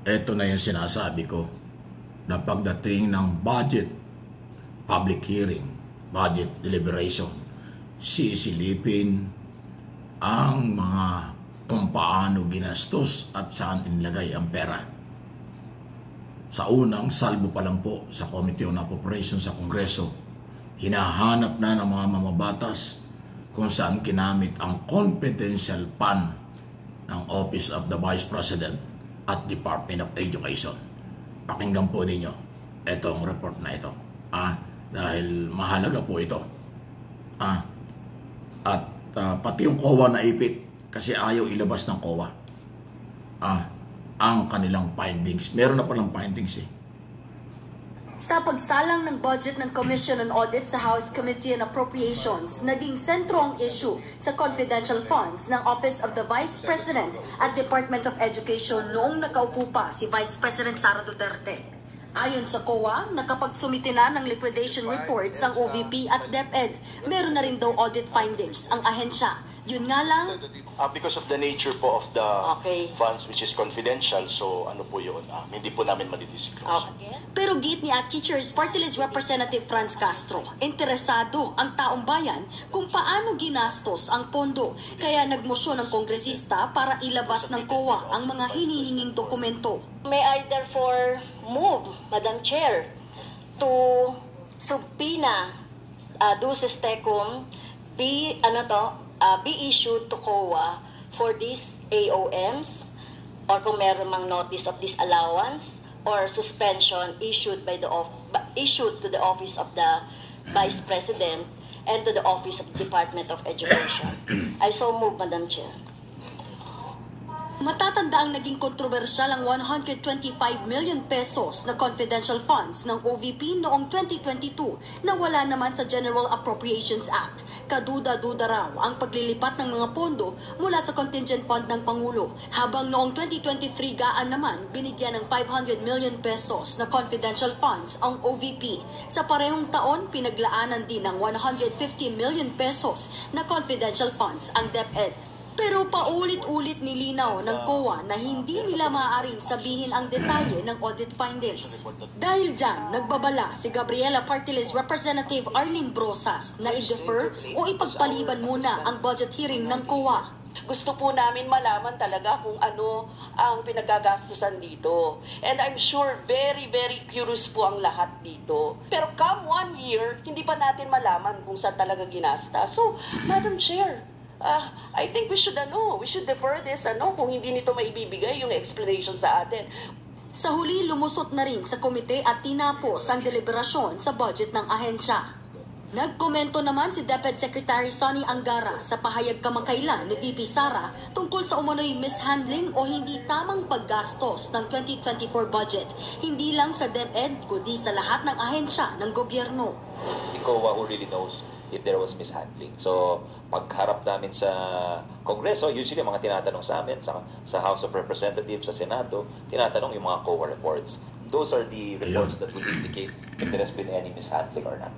Ito na yung sinasabi ko na pagdating ng budget, public hearing, budget deliberation, sisilipin ang mga kung paano ginastos at saan inilagay ang pera. Sa unang salbo pa lang po sa Committee on Appropriations sa Kongreso, hinahanap na ng mga mamabatas kung saan kinamit ang confidential fund ng Office of the Vice President at Department of Education. Pakinggan po ninyo itong report na ito. Dahil mahalaga po ito. Pati yung COA na ipit kasi ayaw ilabas ng COA ang kanilang findings. Meron na palang findings eh. Sa pagsalang ng budget ng Commission on Audit sa House Committee on Appropriations, naging sentro ang issue sa confidential funds ng Office of the Vice President at Department of Education noong nakaupo pa si Vice President Sara Duterte. Ayon sa COA, nakapagsumite na ng liquidation reports ang OVP at DepEd. Meron na rin daw audit findings ang ahensya. Yun nga lang, because of the nature po of the funds which is confidential, so ano po yun, hindi po namin madidisclose. Pero giit ni Teachers Party List Representative Franz Castro, interesado ang taong bayan kung paano ginastos ang pondo. Kaya nagmosyon ng kongresista para ilabas ng COA ang mga hinihinging dokumento. May I therefore move, Madam Chair, to subpoena duces tecum be issued to COA for these AOMs or kung meron mang notice of disallowance or suspension issued to the Office of the Vice President and to the Office of the Department of Education. I so move, Madam Chair. Matatanda ang naging kontrobersyal ang 125 million pesos na confidential funds ng OVP noong 2022 na wala naman sa General Appropriations Act. Kaduda-duda raw ang paglilipat ng mga pondo mula sa contingent fund ng Pangulo. Habang noong 2023 gaan naman binigyan ng 500 million pesos na confidential funds ang OVP. Sa parehong taon, pinaglaanan din ng 150 million pesos na confidential funds ang DepEd. Pero paulit-ulit nilinaw ng COA na hindi nila maaaring sabihin ang detalye ng audit findings. Dahil dyan, nagbabala si Gabriela Party List Representative Arlene Brosas na i-defer o ipagpaliban muna ang budget hearing ng COA. Gusto po namin malaman talaga kung ano ang pinagagastusan dito. And I'm sure very, very curious po ang lahat dito. Pero come 1 year, hindi pa natin malaman kung saan talaga ginasta. So, Madam Chair, I think we should defer this kung hindi nito maibibigay yung explanation sa atin. Sa huli, lumusot na rin sa komite at tinapos ang deliberasyon sa budget ng ahensya. Nagkomento naman si DepEd Secretary Sonny Angara sa pahayag kamakailan ni VP Sara tungkol sa umano'y mishandling o hindi tamang paggastos ng 2024 budget, hindi lang sa DepEd kundi sa lahat ng ahensya ng gobyerno. It's the COA who really knows if there was mishandling. So, pagharap namin sa Kongreso, usually mga tinatanong sa amin, sa House of Representatives, sa Senado, tinatanong yung mga COA reports. Those are the reports that would indicate if there has been any mishandling or not.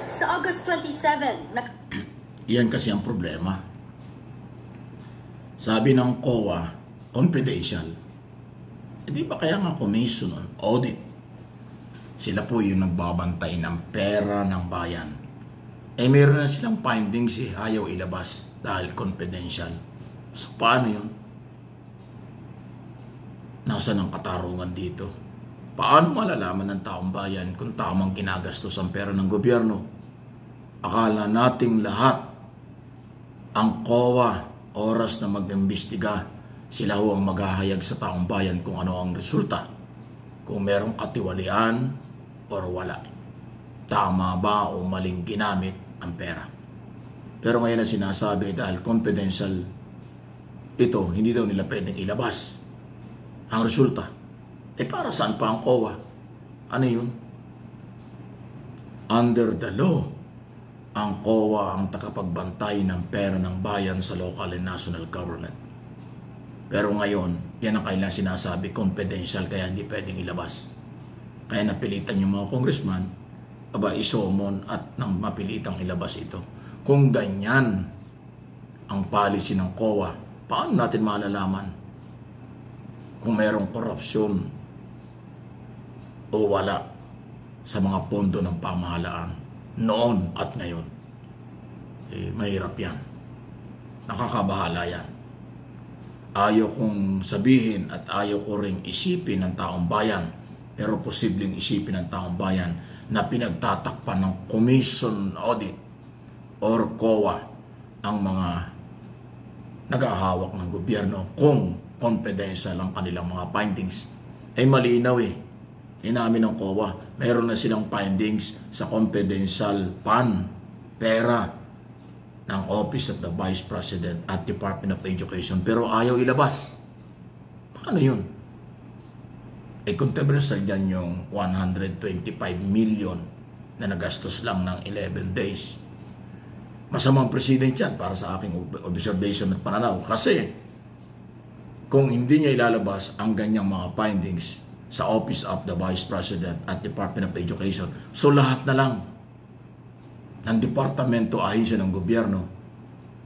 Sa August 27, Yan kasi ang problema. Sabi ng COA, confidential. Di ba kaya nga Commission on Audit? Sila po yung nagbabantay ng pera ng bayan. Meron na silang findings ayaw ilabas dahil confidential. So, paano yun? Nasaan ang katarungan dito? Paano malalaman ng taong bayan kung tamang ginagastos ang pera ng gobyerno? Akala nating lahat ang COA, oras na mag-imbestiga, sila ho ang maghahayag sa taong bayan kung ano ang resulta. Kung merong katiwalian or wala. Tama ba o maling ginamit ang pera. Pero ngayon na sinasabi dahil confidential ito, hindi daw nila pwedeng ilabas ang resulta. Para saan pa ang COA? Ano yun? Under the law, ang COA ang takapagbantay ng pera ng bayan sa local and national government. Pero ngayon, yan ang kailang sinasabi, confidential, kaya hindi pwedeng ilabas. Kaya napilitan yung mga congressman, isomon at nang mapilitang ilabas ito. Kung ganyan ang policy ng COA, paano natin malalaman kung mayroong korupsyon o wala sa mga pondo ng pamahalaan noon at ngayon. Mahirap yan. Nakakabahala yan. Ayaw kong sabihin at ayaw ko ring isipin ng taong bayan, pero posibleng isipin ng taong bayan na pinagtatakpan ng Commission Audit or COA ang mga nag-ahawak ng gobyerno kung confidential ang kanilang mga findings. Ay malinaw Inamin ng COA, mayroon na silang findings sa confidential fund, pera ng Office of the Vice President at Department of Education, pero ayaw ilabas. Paano yun? Controversial dyan yung 125 million na nagastos lang ng 11 days. Masamang president yan para sa aking observation at pananaw. Kasi kung hindi niya ilalabas ang ganyang mga findings sa Office of the Vice President at Department of Education, so lahat na lang ng departamento, ahensya ng gobyerno,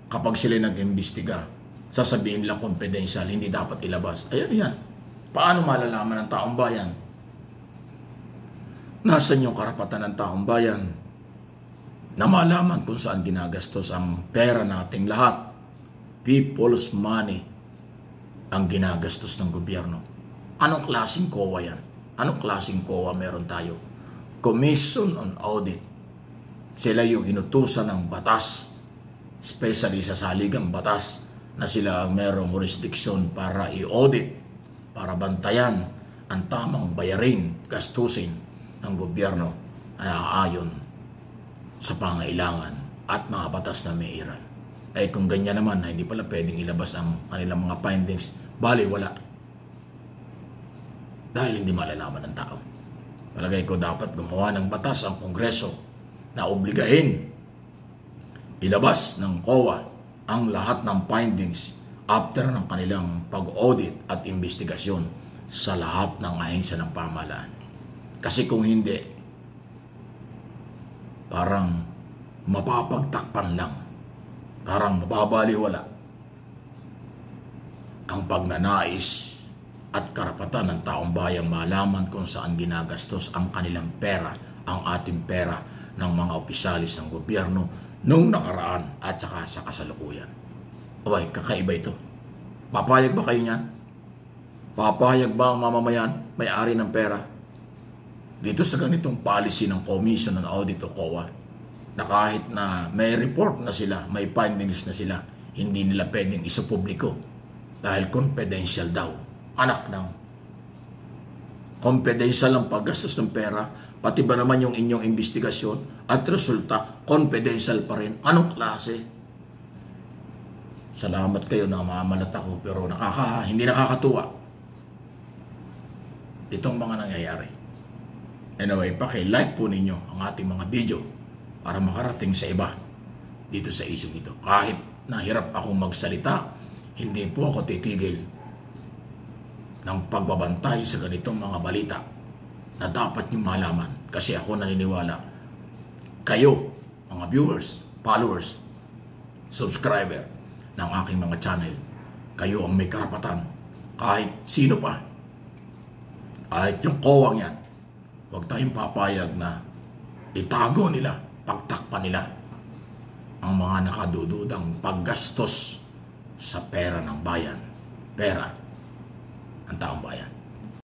kapag sila nag-imbestiga, sasabihin lang confidential, hindi dapat ilabas. Ayan yan. Paano malalaman ng taong bayan? Nasaan yung karapatan ng taong bayan na malaman kung saan ginagastos ang pera nating lahat? People's money ang ginagastos ng gobyerno. Anong klaseng COA yan? Anong klaseng COA meron tayo? Commission on Audit. Sila yung inutusan ng batas, especially sa saligang batas, na sila ang merong jurisdiction para i-audit, para bantayan ang tamang bayarin, gastusin ng gobyerno na ayon sa pangailangan at mga batas na may iran. Kung ganyan naman na hindi pala pwedeng ilabas ang kanilang mga findings, bali wala. Dahil hindi malalaman ng tao. Palagay ko dapat gumawa ng batas ang Kongreso na obligahin ilabas ng COA ang lahat ng findings after ng kanilang pag-audit at investigasyon sa lahat ng ahensya ng pamahalaan. Kasi kung hindi, parang mapapagtakpan lang, parang mababaliwala ang pagnanais at karapatan ng taong bayang malaman kung saan ginagastos ang kanilang pera, ang ating pera ng mga opisyalis ng gobyerno nung nakaraan at saka sa kasalukuyan. Abay, kakaiba ito. Papayag ba kayo niyan? Papayag ba ang mamamayan, may-ari ng pera? Dito sa ganitong policy ng Commission on Audit o COA, na kahit na may report na sila, may findings na sila, hindi nila pwedeng isupubliko dahil confidential daw. Anak ng confidential ang paggastos ng pera, pati ba naman yung inyong investigasyon at resulta, confidential pa rin. Anong klase? Salamat kayo na mamalat ako, pero hindi nakakatuwa itong mga nangyayari. Anyway, paki-like po ninyo ang ating mga video para makarating sa iba dito sa issue ito. Kahit nahirap akong magsalita, hindi po ako titigil ng pagbabantay sa ganitong mga balita na dapat nyo malaman. Kasi ako naniniwala, kayo, mga viewers, followers, subscriber ng aking mga channel, kayo ang may karapatan. Kahit sino pa, kahit yung kowang yan, huwag tayong papayag na itago nila, pagtakpan nila ang mga nakadududang paggastos sa pera ng bayan, pera ang taong bayan.